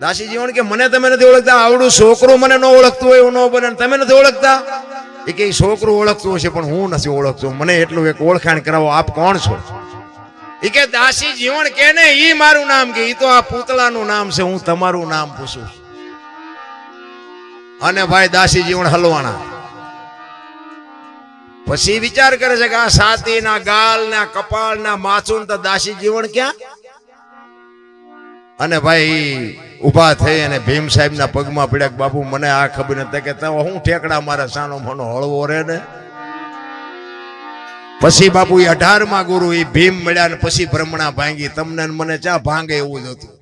દાસી જીવણ કે મને તમે નથી ઓળખતા, આવડું છોકરું મને ન ઓળખતું હોય એવું ન બને, તમે નથી ઓળખતા? એ કે છોકરું ઓળખતું હશે પણ હું નથી ઓળખતો, મને એટલું એક ઓળખાણ કરાવો, આપ કોણ છો? એ કે દાસી જીવણ કે ને ઈ મારું નામ, કે ઈ તો આ પૂતળાનું નામ છે, હું તમારું નામ પૂછું. અને ભાઈ દાસી જીવણ હલવાણા. પછી વિચાર કરે છે કે આ છાતી ના ગાલ ના કપાળ ના માથું તો દાસી જીવણ ક્યાં? અને ભાઈ ઉભા થઈ અને ભીમ સાહેબ ના પગમાં પડ્યા કે બાપુ મને આ ખબર નથી કે તો હું ઠેકડા મારા સાનો મનો હળવો રે ને. પછી બાપુ 18મા ગુરુ એ ભીમ મળ્યા ને પછી ભ્રમણા ભાંગી. તમને મને ચા ભાંગે એવું જ હતું.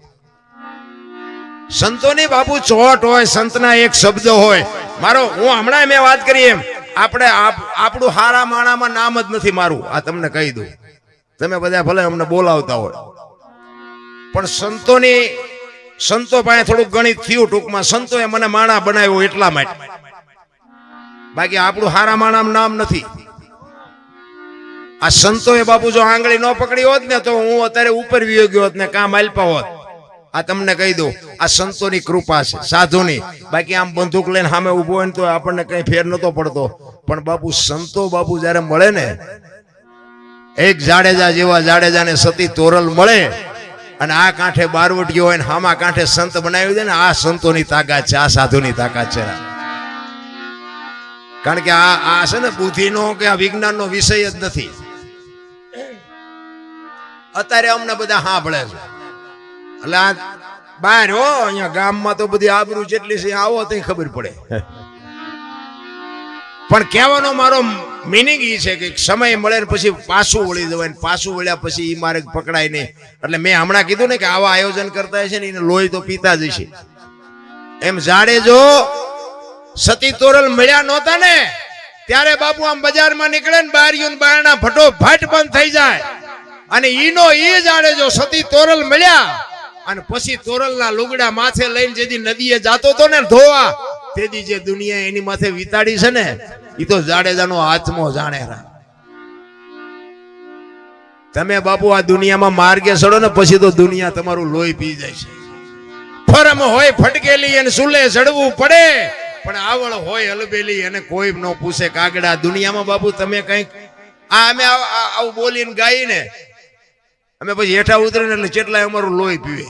સંતોની બાપુ ચોટ હોય, સંતના એક શબ્દ હોય. મારો હું હમણાં મેં વાત કરી એમ આપણે આપણું હારા માણામાં નામ જ નથી મારું, આ તમને કહી દઉં. તમે બધા ભલે અમને બોલાવતા હોય પણ સંતો પાસે થોડુંક ગણિત થયું ટૂંકમાં, સંતોએ મને માણા બનાવ્યો એટલા માટે, બાકી આપણું હારા માણામાં નામ નથી. આ સંતોએ બાપુ જો આંગળી ન પકડી હોત ને તો હું અત્યારે ઉપર વિયો ગયો હોત ને કામ આલ્પા હોત. આ તમને કહી દઉં, આ સંતોની કૃપા છે, સાધુની. બાકી આમ બંદૂક લઈને સામે ઉભો હોય ને તો આપણને કઈ ફેર નતો પડતો. પણ બાપુ સંતો બાપુ જયારે મળે ને, એક જાડેજા જેવા જાડેજાને સતી તોરલ મળે અને આ કાંઠે બારવટીયો હોય ને હામા કાંઠે સંત બનાવી દે ને, આ સંતોની તાકાત છે, આ સાધુની તાકાત છે. કારણ કે આ છે ને બુદ્ધિનો કે આ વિજ્ઞાનનો વિષય જ નથી. અત્યારે અમને બધા સાંભળે છે એટલે આ બહાર હો અહીંયા ગામમાં તો બધી આબરૂ જેટલી છે આવો તો ખબર પડે. પણ કહેવાનો મારો મિનિંગ એ છે કે સમય મળે ને પછી પાછું વળી જવાય, ને પાછું વળ્યા પછી એ મારે પકડાય નહીં. એટલે મેં હમણાં કીધું ને કે આવા આયોજન કરતા છે ને એને લોહી તો પીતા જ છે. એમ જાડેજો સતી તોરલ મળ્યા નહોતા ને ત્યારે બાપુ આમ બજારમાં નીકળે ને બારીયું બારણા ફટોફટ બંધ થઈ જાય. અને ઈનો ઈ જાડેજો સતી તોરલ મળ્યા અને પછી તોરલના લુગડા માથે લઈને જેથી નદીએ જાતો હતો ને ધોવા, તેથી જે દુનિયા એની માથે વિતાડી છે ને એ તો જાડેજાનો આત્મો જાણે. તમે બાપુ આ દુનિયામાં માર્ગે ચડો ને પછી તો દુનિયા તમારું લોહી પી જાય છે. ફરમ હોય ફટકેલી અને સુલે ચડવું પડે, પણ આવળ હોય અલબેલી અને કોઈ ન પૂછે કાગડા. દુનિયામાં બાપુ તમે કઈક અમે આવું બોલીને ગાઈને અમે પછી હેઠા ઉતરીને એટલે કેટલાય અમારું લોહી પીવે.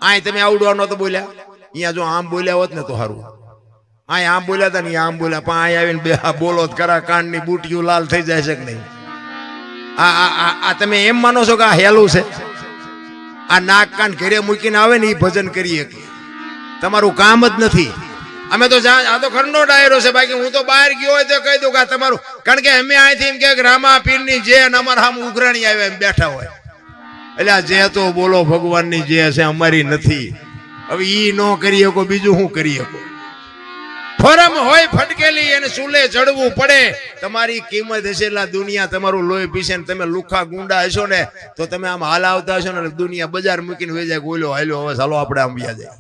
આ તમે આવડવા નતો બોલ્યા, અહીંયા જો આમ બોલ્યા હોત ને તો સારું. આ આમ બોલ્યા હતા ને આમ બોલ્યા, પણ અહીં આવીને બે બોલો કરા કાનની બુટીઓ લાલ થઈ જાય છે કે નહીં? આ તમે એમ માનો છો કે આ હેલું છે? આ નાક કાન ઘરે મૂકીને આવે ને એ ભજન કરીએ, તમારું કામ જ નથી. અમે તો આ તો ઘરનો ડાયરો છે, બાકી હું તો બહાર ગયો હોય તો કહી દઉં કે તમારું, કારણ કે અમે અહીંથી એમ કે રામા પીરની જે અમારા સામે ઉઘરાણી આવે એમ બેઠા હોય. એટલે આ જે તો બોલો ભગવાનની જે છે અમારી નથી. હવે ઈ ન કરી શકો, બીજું શું કરી શકો? ફરમ હોય ફટકેલી અને સુલે ચડવું પડે. તમારી કિંમત હશે એટલે દુનિયા તમારું લોહી પીશે ને તમે લુખા ગુંડા હશો ને તો તમે આમ હાલાવતા હશો ને દુનિયા બજાર મૂકીને વહી જાય, બોલો હાલ્યો હવે ચાલો આપણે આમ વ્યા જાય.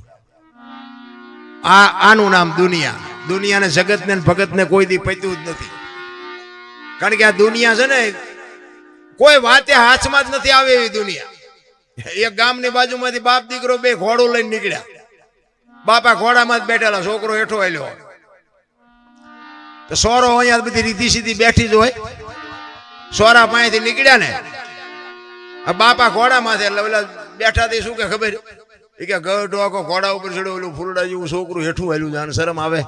આનું નામ દુનિયા. દુનિયાને જગતને ભગતને કોઈ દી પત્યું જ નથી. કારણ કે આ દુનિયા છે ને કોઈ વાતે હાથમાં જ નથી આવે એવી દુનિયા. એક ગામની બાજુમાંથી બાપ દીકરો બે ઘોડું લઈને નીકળ્યા. બાપા ઘોડામાં જ બેઠેલા, છોકરો હેઠો આલ્યો. તો સોરો અહીંયા બધી રીધી સીધી બેઠી જ હોય. સોરા પાસેથી નીકળ્યા ને બાપા ઘોડામાંથી, એટલે ઓલા બેઠાથી શું કે ખબર એ કે ગઢો આખો ઘોડા ઉપર ચડ્યો, ઓલું ફૂલડા જેવું છોકરું હેઠું આલ્યું, જાણ શરમ આવે.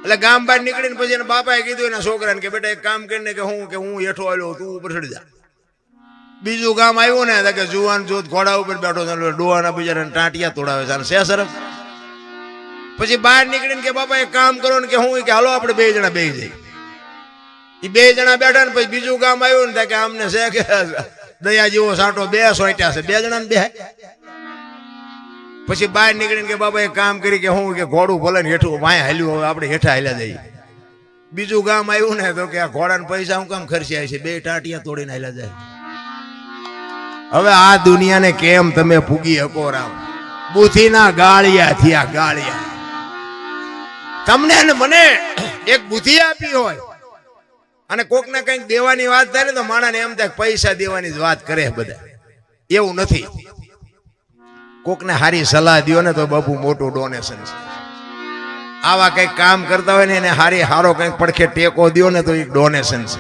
એટલે ગામ બહાર નીકળીને પછી એના બાપાએ કીધું એના છોકરાને કે બેટા એક કામ કરીને કે હું હેઠો આવ્યો, તું ઉપર ચડી જા. બીજું ગામ આવ્યું ને કે જુવાન જોત ઘોડા ઉપર બેઠો છે, ડોહાના બિચારાને ટાંટિયા તોડાવે છે, શે શરમ. પછી બહાર નીકળીને કે બાપા એક કામ કરો ને કે હું કે હાલો આપણે બે જણા બેસી જઈએ. એ બે જણા બેઠા ને પછી બીજું ગામ આવ્યું ને કે આમને છે કે દયા જેવો સાંટો બે સોટ્યા છે, બે જણા ને બે. પછી બહાર નીકળીને કે બાબા એક કામ કરી કે હું કે ઘોડું ભલે ને હેઠું વાય હાલ્યું, હવે આપણે હેઠા હાલ્યા જઈએ. બીજું ગામ આવ્યું ને તો કે આ ઘોડાને પૈસા હું કામ ખર્ચ્યા છે, બે ટાંટિયા તોડીને હાલ્યા જાય. હવે આ દુનિયાને કેમ તમે પૂગી શકો? રામ બુદ્ધિના ગાળિયા થયા, ગાળિયા. તમને ને મને એક બુદ્ધિ આપી હોય અને કોકને કંઈક દેવાની વાત થાય ને તો માણસને એમ થાય પૈસા દેવાની જ વાત કરે બધા. એવું નથી. કોકને હારી સલાહ દ્યો ને તો બાપુ મોટું ડોનેશન છે. આવા કંઈક કામ કરતા હોય ને એને હારો કંઈક પડખે ટેકો દ્યો ને તો એક ડોનેશન છે.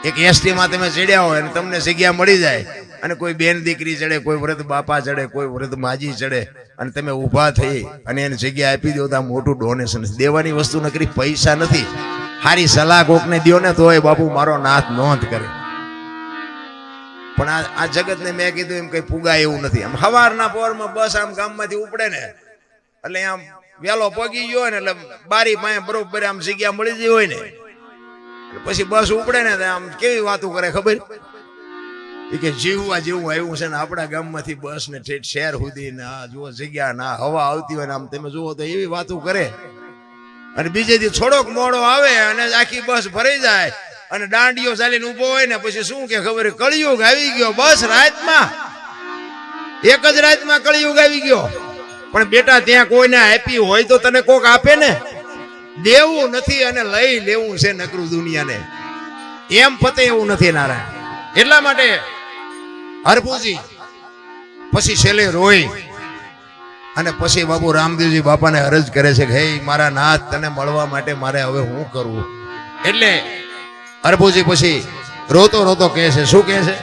એક એસટી માં તમે ચડ્યા હોય અને તમને જગ્યા મળી જાય અને કોઈ બેન દીકરી ચડે, કોઈ વૃદ્ધ બાપા ચડે, કોઈ વૃદ્ધ માજી ચડે અને તમે ઊભા થઈ અને એને જગ્યા આપી દો તો આ મોટું ડોનેશન છે. દેવાની વસ્તુ નકરી પૈસા નથી. હારી સલાહ કોકને દ્યો ને તોય બાપુ મારો નાથ નોંધ કરે. પણ આ જગતને મેં કીધું એમ કઈ પુગાય એવું નથી. આમ સવારના પોરમાં બસ આમ ગામમાંથી ઉપડે ને એટલે આમ વેલો પગી ગયો ને એટલે બારી પાસે બરોબર આમ જગ્યા મળી ગઈ હોય ને પછી બસ ઉપડે ને આમ કેવી વાતો કરે ખબર કે જીવવા જેવું આવ્યું છે ને આપણા ગામમાંથી બસ ને ઠેઠ શહેર સુધી ને આ જુઓ જગ્યા ના હવા આવતી હોય ને આમ તમે જુઓ તો એવી વાતો કરે. અને બીજે દી થોડોક મોડો આવે અને આખી બસ ભરાઈ જાય અને દાંડીઓ ચાલીને ઉભો હોય ને પછી શું કે ખબર કળિયુગ આવી ગયો. બસ રાતમાં એક જ રાતમાં કળિયુગ આવી ગયો. પણ બેટા ત્યાં કોઈને આપી હોય તો તને કોક આપે ને. દેવું નથી અને લઈ લેવું છે નકરું દુનિયાને. એમ પતે એવું નથી નારાયણ. એટલા માટે હરભુજી પછી છેલ્લે રોઈ અને પછી બાપુ રામદેવજી બાપાને અરજ કરે છે કે હે મારા નાથ તને મળવા માટે મારે હવે હું કરવું. એટલે હરભુજી પછી રોતો રોતો કહે છે, શું કહે છે?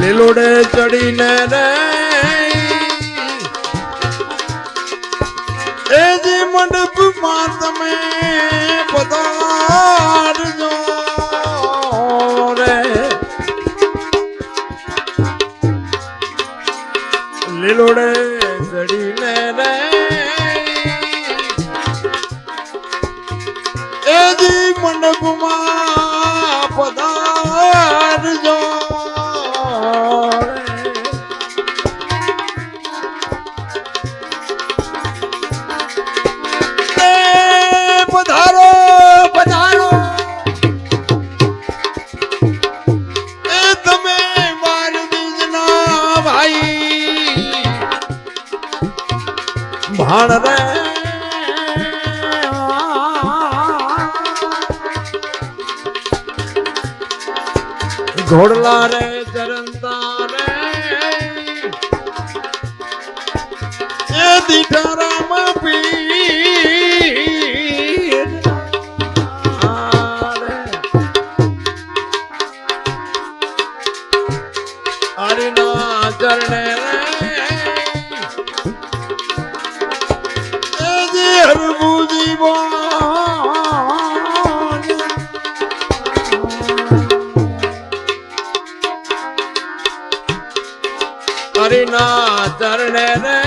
લીલોડે ચડીને રે એ જે મંડપમાં તમે પધારજો રે. લીલોડે ચડીને રે એ જે મંડપમાં પધારજો. ભાણ રે ઘોડલા રે ચરણતા રે એ દીઠારામ પીર હરિના ચરણે હરભુજી હરિના ચરણે રે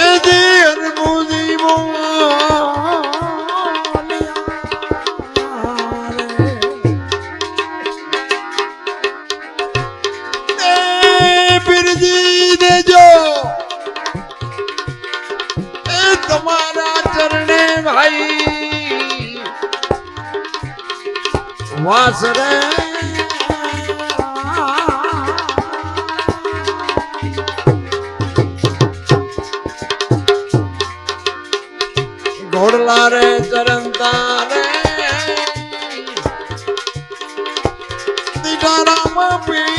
એ જે હરભુજી પીરજી દેજો તમારા ચરણે ભાઈ વાસ રે. ઘોડલા રે ચરણતા રે દીઠારામ પીર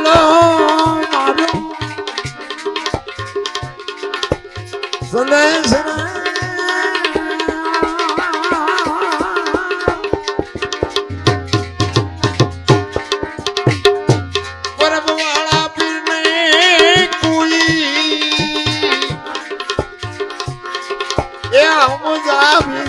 ના સંદેશ પરબવાળા પીરને કોઈ એ હમ જાવી